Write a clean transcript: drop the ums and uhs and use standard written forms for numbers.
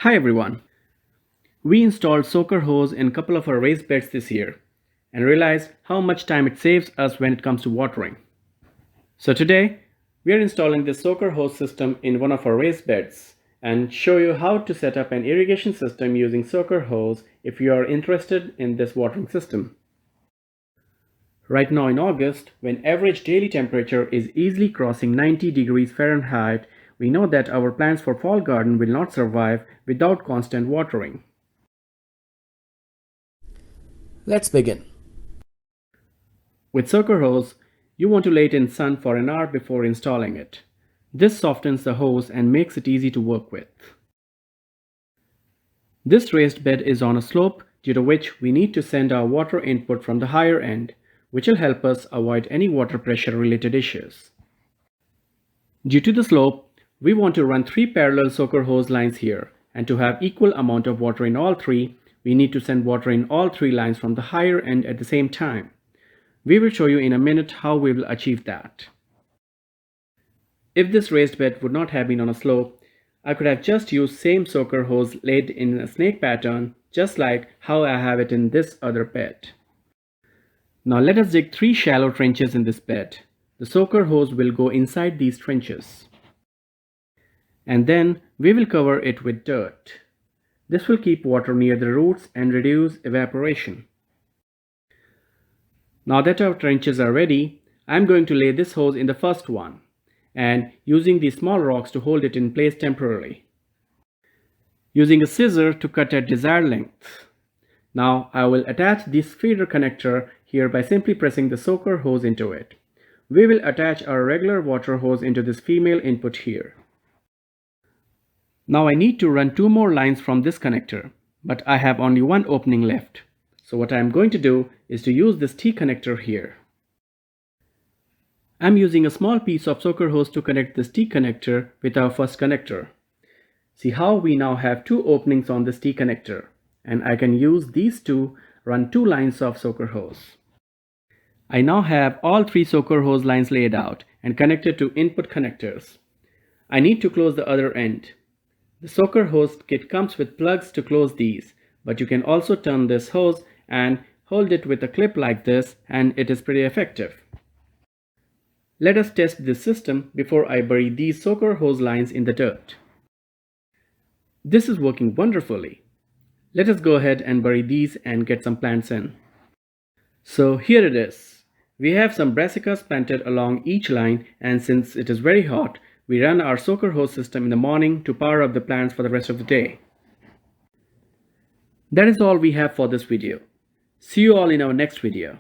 Hi everyone. We installed soaker hose in a couple of our raised beds this year and realized how much time it saves us when it comes to watering. So today, we are installing this soaker hose system in one of our raised beds and show you how to set up an irrigation system using soaker hose if you are interested in this watering system. Right now in August, when average daily temperature is easily crossing 90 degrees Fahrenheit, we know that our plants for fall garden will not survive without constant watering. Let's begin. With soaker hose, you want to lay it in sun for an hour before installing it. This softens the hose and makes it easy to work with. This raised bed is on a slope due to which we need to send our water input from the higher end, which will help us avoid any water pressure related issues. Due to the slope, we want to run 3 parallel soaker hose lines here, and to have equal amount of water in all 3, we need to send water in all 3 lines from the higher end at the same time. We will show you in a minute how we will achieve that. If this raised bed would not have been on a slope, I could have just used same soaker hose laid in a snake pattern, just like how I have it in this other bed. Now let us dig 3 shallow trenches in this bed. The soaker hose will go inside these trenches. And then we will cover it with dirt. This will keep water near the roots and reduce evaporation. Now that our trenches are ready, I am going to lay this hose in the first one and using these small rocks to hold it in place temporarily. Using a scissor to cut at desired length. Now I will attach this feeder connector here by simply pressing the soaker hose into it. We will attach our regular water hose into this female input here. Now I need to run 2 more lines from this connector, but I have only one opening left. So what I am going to do is to use this T connector here. I am using a small piece of soaker hose to connect this T connector with our first connector. See how we now have 2 openings on this T connector, and I can use these to run 2 lines of soaker hose. I now have all 3 soaker hose lines laid out and connected to input connectors. I need to close the other end. The soaker hose kit comes with plugs to close these, but you can also turn this hose and hold it with a clip like this, and it is pretty effective. Let us test this system before I bury these soaker hose lines in the dirt. This is working wonderfully. Let us go ahead and bury these and get some plants in. So here it is. We have some brassicas planted along each line, and since it is very hot, we run our soaker hose system in the morning to power up the plants for the rest of the day. That is all we have for this video. See you all in our next video.